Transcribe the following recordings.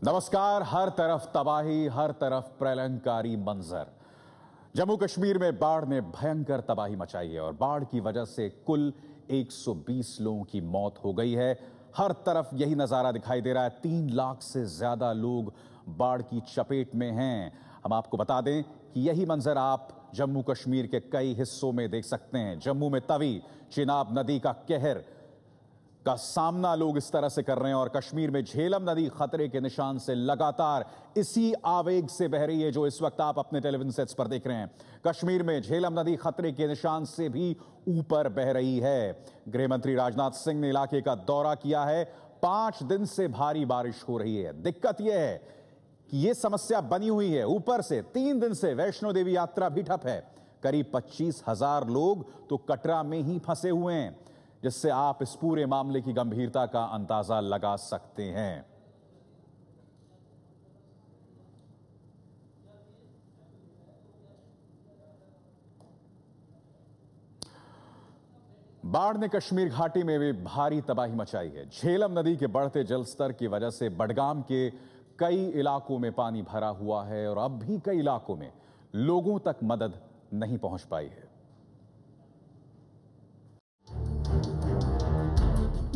नमस्कार। हर तरफ तबाही, हर तरफ प्रलयंकारी मंजर। जम्मू कश्मीर में बाढ़ ने भयंकर तबाही मचाई है और बाढ़ की वजह से कुल 120 लोगों की मौत हो गई है। हर तरफ यही नजारा दिखाई दे रहा है। 3 लाख से ज्यादा लोग बाढ़ की चपेट में हैं। हम आपको बता दें कि यही मंजर आप जम्मू कश्मीर के कई हिस्सों में देख सकते हैं। जम्मू में तवी, चिनाब नदी का कहर का सामना लोग इस तरह से कर रहे हैं और कश्मीर में झेलम नदी खतरे के निशान से लगातार इसी आवेग से बह रही है जो इस वक्त आप अपने टेलीविजन सेट्स पर देख रहे हैं। कश्मीर में झेलम नदी खतरे के निशान से भी ऊपर बह रही है। गृह मंत्री राजनाथ सिंह ने इलाके का दौरा किया है। 5 दिन से भारी बारिश हो रही है। दिक्कत यह है कि यह समस्या बनी हुई है, ऊपर से 3 दिन से वैष्णो देवी यात्रा भी ठप है। करीब 25,000 लोग तो कटरा में ही फंसे हुए हैं, जिससे आप इस पूरे मामले की गंभीरता का अंदाजा लगा सकते हैं। बाढ़ ने कश्मीर घाटी में भी भारी तबाही मचाई है। झेलम नदी के बढ़ते जलस्तर की वजह से बडगाम के कई इलाकों में पानी भरा हुआ है और अब भी कई इलाकों में लोगों तक मदद नहीं पहुंच पाई है।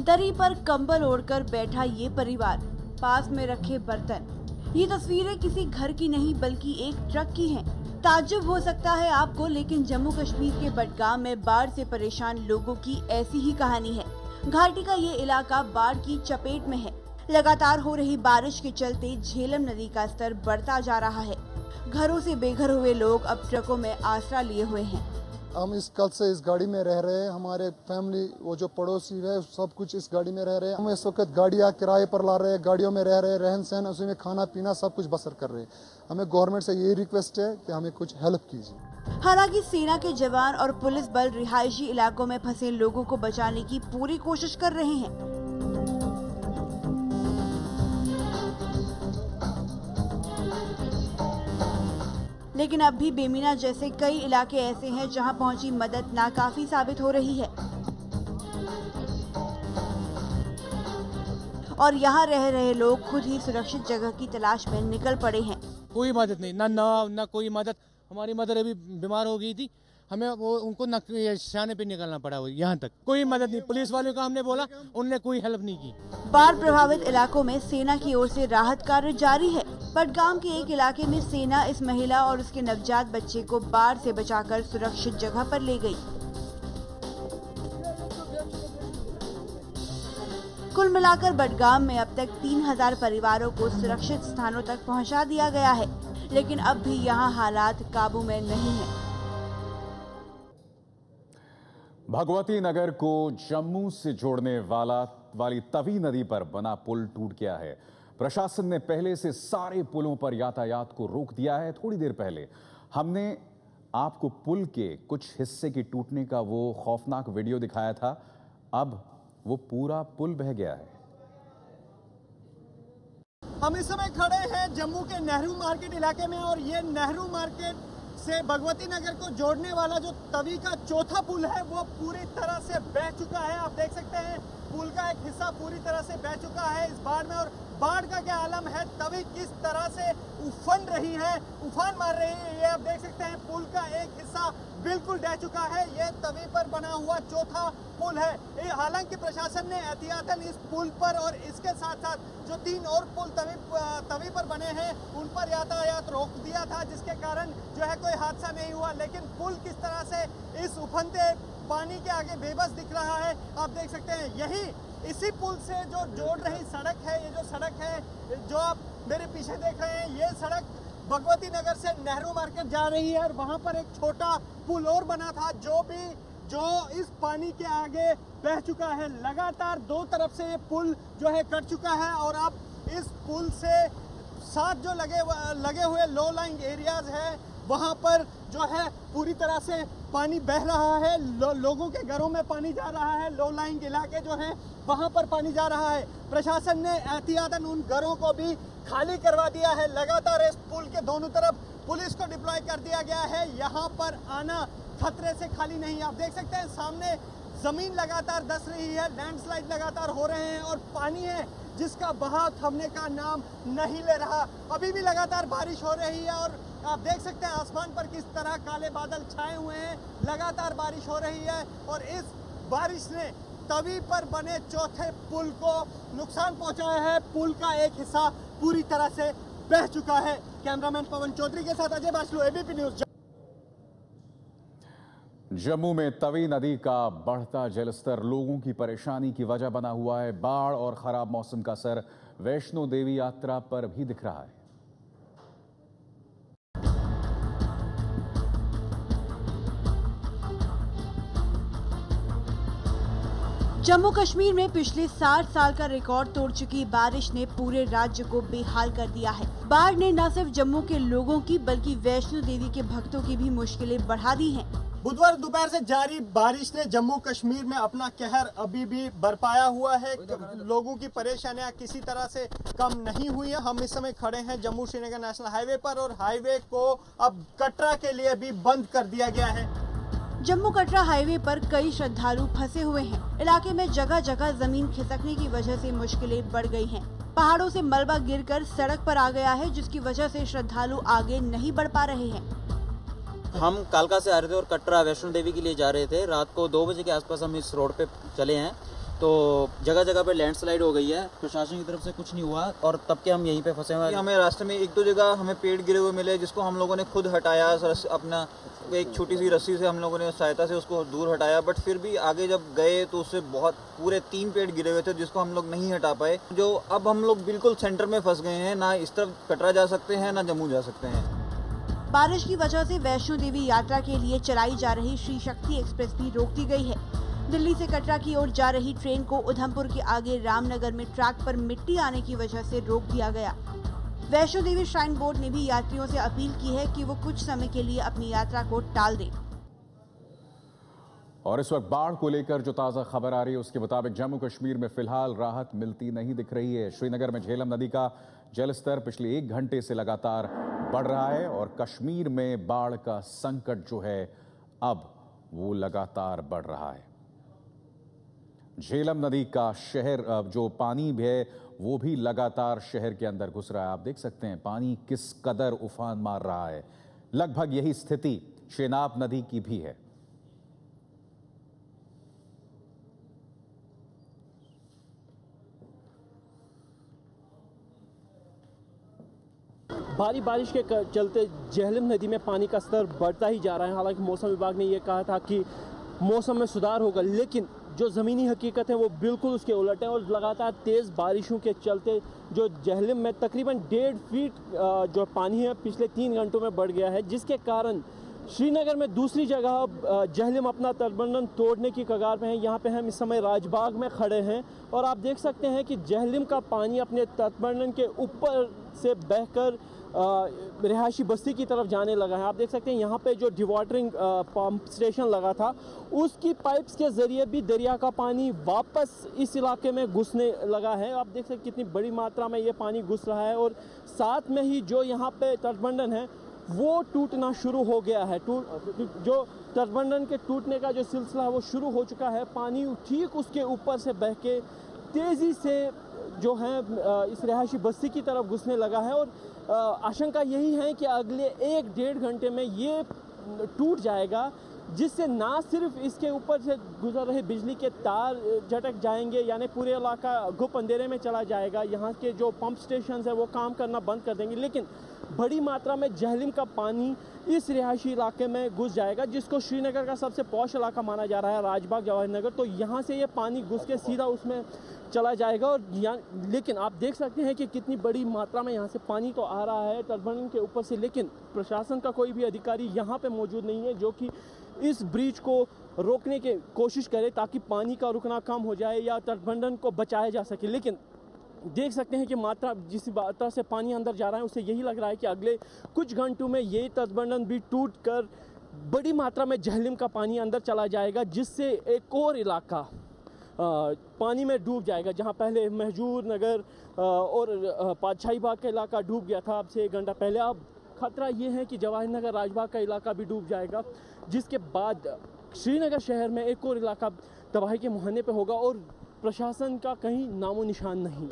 दरी पर कंबल ओढ़कर बैठा ये परिवार, पास में रखे बर्तन। ये तस्वीरें किसी घर की नहीं बल्कि एक ट्रक की हैं। ताज्जुब हो सकता है आपको, लेकिन जम्मू कश्मीर के बडगाम में बाढ़ से परेशान लोगों की ऐसी ही कहानी है। घाटी का ये इलाका बाढ़ की चपेट में है। लगातार हो रही बारिश के चलते झेलम नदी का स्तर बढ़ता जा रहा है। घरों से बेघर हुए लोग अब ट्रकों में आसरा लिए हुए हैं। हम कल से इस गाड़ी में रह रहे हैं। हमारे फैमिली, वो जो पड़ोसी है, सब कुछ इस गाड़ी में रह रहे हैं। हम इस वक्त गाड़ियाँ किराए पर ला रहे हैं, गाड़ियों में रह रहे हैं, रहन सहन, उसी में खाना पीना सब कुछ बसर कर रहे हैं। हमें गवर्नमेंट से यही रिक्वेस्ट है कि हमें कुछ हेल्प कीजिए। हालांकि सेना के जवान और पुलिस बल रिहायशी इलाकों में फंसे लोगों को बचाने की पूरी कोशिश कर रहे हैं। लेकिन अब भी बेमीना जैसे कई इलाके ऐसे हैं जहां पहुंची मदद नाकाफी साबित हो रही है और यहां रह रहे लोग खुद ही सुरक्षित जगह की तलाश में निकल पड़े हैं। कोई मदद नहीं, ना कोई मदद। हमारी मदर अभी बीमार हो गई थी, हमें उनको शाने पे निकलना पड़ा। यहाँ तक कोई मदद नहीं। पुलिस वालों को हमने बोला, उनने कोई हेल्प नहीं की। बाढ़ प्रभावित इलाकों में सेना की ओर से राहत कार्य जारी है। बडगाम के एक इलाके में सेना इस महिला और उसके नवजात बच्चे को बाढ़ से बचाकर सुरक्षित जगह पर ले गई। कुल मिलाकर बडगाम में अब तक 3000 परिवारों को सुरक्षित स्थानों तक पहुंचा दिया गया है, लेकिन अब भी यहां हालात काबू में नहीं है। भगवती नगर को जम्मू से जोड़ने वाली तवी नदी पर बना पुल टूट गया है। प्रशासन ने पहले से सारे पुलों पर यातायात को रोक दिया है। थोड़ी देर पहले हमने आपको पुल के कुछ हिस्से की टूटने का वो खौफनाक वीडियो दिखाया था। अब वो पूरा पुल बह गया है। हम इस समय खड़े हैं जम्मू के नेहरू मार्केट इलाके में और ये नेहरू मार्केट से भगवती नगर को जोड़ने वाला जो तवी का चौथा पुल है वो पूरी तरह से बह चुका है। आप देख सकते हैं पुल का एक हिस्सा पूरी तरह से बह चुका है इस बाढ़ में। और बाढ़ का क्या आलम है, तवी किस तरह से उफन रही है, उफान मार रही है, ये आप देख सकते हैं। पुल का एक हिस्सा बिल्कुल बह चुका है। ये तवी पर बना हुआ चौथा पुल है। हालांकि प्रशासन ने एहतियातन इस पुल पर और इसके साथ साथ जो 3 और पुल तवी पर बने हैं उन पर यातायात रोक दिया था, जिसके कारण जो है कोई हादसा नहीं हुआ। लेकिन पुल किस तरह से इस उफनते पानी के आगे बेबस दिख रहा है, आप देख सकते हैं। इसी पुल से जो जोड़ रही सड़क है, ये जो सड़क है जो आप मेरे पीछे देख रहे हैं, ये सड़क भगवती नगर से नेहरू मार्केट जा रही है। और वहां पर एक छोटा पुल और बना था जो इस पानी के आगे बह चुका है। लगातार 2 तरफ से ये पुल जो है कट चुका है और अब इस पुल से साथ जो लगे हुए लो लाइंग एरियाज है वहां पर जो है पूरी तरह से पानी बह रहा है। लोगों के घरों में पानी जा रहा है। लो लाइंग इलाके जो हैं वहां पर पानी जा रहा है। प्रशासन ने एहतियातन उन घरों को भी खाली करवा दिया है। लगातार इस पुल के दोनों तरफ पुलिस को डिप्लॉय कर दिया गया है। यहाँ पर आना खतरे से खाली नहीं। आप देख सकते हैं सामने जमीन लगातार धंस रही है, लैंडस्लाइड लगातार हो रहे हैं और पानी है जिसका बहाव थमने का नाम नहीं ले रहा। अभी भी लगातार बारिश हो रही है और आप देख सकते हैं आसमान पर किस तरह काले बादल छाए हुए हैं। लगातार बारिश हो रही है और इस बारिश ने तवी पर बने चौथे पुल को नुकसान पहुंचाया है। पुल का एक हिस्सा पूरी तरह से बह चुका है। कैमरामैन पवन चौधरी के साथ अजय बासलू, एबीपी न्यूज। जम्मू में तवी नदी का बढ़ता जलस्तर लोगों की परेशानी की वजह बना हुआ है। बाढ़ और खराब मौसम का असर वैष्णो देवी यात्रा पर भी दिख रहा है। जम्मू कश्मीर में पिछले 60 साल का रिकॉर्ड तोड़ चुकी बारिश ने पूरे राज्य को बेहाल कर दिया है। बाढ़ ने न सिर्फ जम्मू के लोगों की बल्कि वैष्णो देवी के भक्तों की भी मुश्किलें बढ़ा दी हैं। बुधवार दोपहर से जारी बारिश ने जम्मू कश्मीर में अपना कहर अभी भी बरपाया हुआ है। लोगों की परेशानियां किसी तरह से कम नहीं हुई हैं। हम इस समय खड़े हैं जम्मू श्रीनगर नेशनल हाईवे पर और हाईवे को अब कटरा के लिए भी बंद कर दिया गया है। जम्मू कटरा हाईवे पर कई श्रद्धालु फंसे हुए हैं। इलाके में जगह जगह जमीन खिसकने की वजह से मुश्किलें बढ़ गई हैं। पहाड़ों से मलबा गिरकर सड़क पर आ गया है, जिसकी वजह से श्रद्धालु आगे नहीं बढ़ पा रहे हैं। हम कालका से आ रहे थे और कटरा वैष्णो देवी के लिए जा रहे थे। रात को 2 बजे के आसपास हम इस रोड पे चले हैं तो जगह जगह पे लैंडस्लाइड हो गई है। प्रशासन की तरफ से कुछ नहीं हुआ और तब के हम यहीं पे फंसे हुए हैं। हमें रास्ते में 1-2 जगह हमें पेड़ गिरे हुए मिले जिसको हम लोगों ने खुद हटाया। अपना एक छोटी सी रस्सी से हम लोगों ने सहायता से उसको दूर हटाया, बट फिर भी आगे जब गए तो उससे बहुत पूरे 3 पेड़ गिरे हुए थे जिसको हम लोग नहीं हटा पाए। जो अब हम लोग बिल्कुल सेंटर में फंस गए हैं, ना इस तरफ कटरा जा सकते हैं ना जम्मू जा सकते हैं। बारिश की वजह से वैष्णो देवी यात्रा के लिए चलाई जा रही श्री शक्ति एक्सप्रेस भी रोक दी गई है। दिल्ली से कटरा की ओर जा रही ट्रेन को उधमपुर के आगे रामनगर में ट्रैक पर मिट्टी आने की वजह से रोक दिया गया। वैष्णो देवी श्राइन बोर्ड ने भी यात्रियों से अपील की है कि वो कुछ समय के लिए अपनी यात्रा को टाल दें। और इस वक्त बाढ़ को लेकर जो ताजा खबर आ रही है उसके मुताबिक जम्मू कश्मीर में फिलहाल राहत मिलती नहीं दिख रही है। श्रीनगर में झेलम नदी का जलस्तर पिछले 1 घंटे से लगातार बढ़ रहा है और कश्मीर में बाढ़ का संकट जो है अब वो लगातार बढ़ रहा है। झेलम नदी का शहर जो पानी भी है वो भी लगातार शहर के अंदर घुस रहा है। आप देख सकते हैं पानी किस कदर उफान मार रहा है। लगभग यही स्थिति चेनाब नदी की भी है। भारी बारिश के चलते झेलम नदी में पानी का स्तर बढ़ता ही जा रहा है। हालांकि मौसम विभाग ने यह कहा था कि मौसम में सुधार होगा, लेकिन जो ज़मीनी हकीकत है वो बिल्कुल उसके उलट है। और लगातार तेज़ बारिशों के चलते जो झेलम में तकरीबन 1.5 फीट जो पानी है पिछले 3 घंटों में बढ़ गया है, जिसके कारण श्रीनगर में दूसरी जगह झेलम अपना तटबंधन तोड़ने की कगार पे है। यहाँ पे हम इस समय राजबाग में खड़े हैं और आप देख सकते हैं कि झेलम का पानी अपने तटबंधन के ऊपर से बहकर रिहायशी बस्ती की तरफ जाने लगा है। आप देख सकते हैं यहाँ पे जो डिवाटरिंग पंप स्टेशन लगा था उसकी पाइप्स के जरिए भी दरिया का पानी वापस इस इलाके में घुसने लगा है। आप देख सकते हैं कितनी बड़ी मात्रा में ये पानी घुस रहा है और साथ में ही जो यहाँ पे तटबंधन है वो टूटना शुरू हो गया है। जो तटबंधन के टूटने का जो सिलसिला है वो शुरू हो चुका है। पानी ठीक उसके ऊपर से बह के तेज़ी से जो है इस रिहायशी बस्ती की तरफ घुसने लगा है और आशंका यही है कि अगले 1-1.5 घंटे में ये टूट जाएगा, जिससे ना सिर्फ इसके ऊपर से गुजर रहे बिजली के तार झटक जाएंगे, यानी पूरे इलाका गुप अंधेरे में चला जाएगा। यहाँ के जो पंप स्टेशन है वो काम करना बंद कर देंगे, लेकिन बड़ी मात्रा में झेलम का पानी इस रिहायशी इलाके में घुस जाएगा, जिसको श्रीनगर का सबसे पॉश इलाका माना जा रहा है, राजबाग जवाहर नगर। तो यहाँ से ये पानी घुस के सीधा उसमें चला जाएगा और लेकिन आप देख सकते हैं कि कितनी बड़ी मात्रा में यहाँ से पानी तो आ रहा है तटबंधन के ऊपर से, लेकिन प्रशासन का कोई भी अधिकारी यहाँ पे मौजूद नहीं है जो कि इस ब्रिज को रोकने की कोशिश करे ताकि पानी का रुकना कम हो जाए या तटबंधन को बचाया जा सके। लेकिन देख सकते हैं कि मात्रा जिस तरह से पानी अंदर जा रहा है उससे यही लग रहा है कि अगले कुछ घंटों में ये तटबंधन भी टूट कर बड़ी मात्रा में झेलम का पानी अंदर चला जाएगा, जिससे एक और इलाका पानी में डूब जाएगा। जहां पहले महजूर नगर और पातशाही बाग का इलाका डूब गया था अब से 1 घंटा पहले, अब खतरा ये है कि जवाहर नगर राजबाग का इलाका भी डूब जाएगा, जिसके बाद श्रीनगर शहर में एक और इलाका तबाही के मुहाने पे होगा और प्रशासन का कहीं नामो निशान नहीं।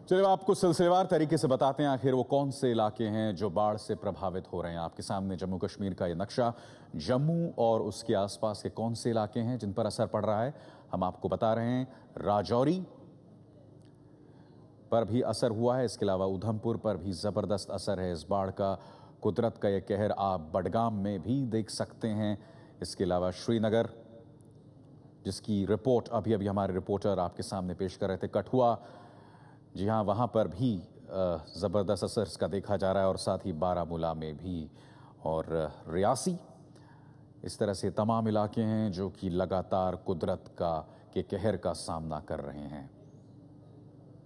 चलिए आपको सिलसिलेवार तरीके से बताते हैं आखिर वो कौन से इलाके हैं जो बाढ़ से प्रभावित हो रहे हैं। आपके सामने जम्मू कश्मीर का ये नक्शा, जम्मू और उसके आसपास के कौन से इलाके हैं जिन पर असर पड़ रहा है हम आपको बता रहे हैं। राजौरी पर भी असर हुआ है, इसके अलावा उधमपुर पर भी जबरदस्त असर है इस बाढ़ का। कुदरत का ये कहर आप बडगाम में भी देख सकते हैं। इसके अलावा श्रीनगर, जिसकी रिपोर्ट अभी अभी हमारे रिपोर्टर आपके सामने पेश कर रहे थे, कठुआ, जी हाँ, वहाँ पर भी ज़बरदस्त असर इसका देखा जा रहा है और साथ ही बारामूला में भी और रियासी। इस तरह से तमाम इलाके हैं जो कि लगातार कुदरत के कहर का सामना कर रहे हैं।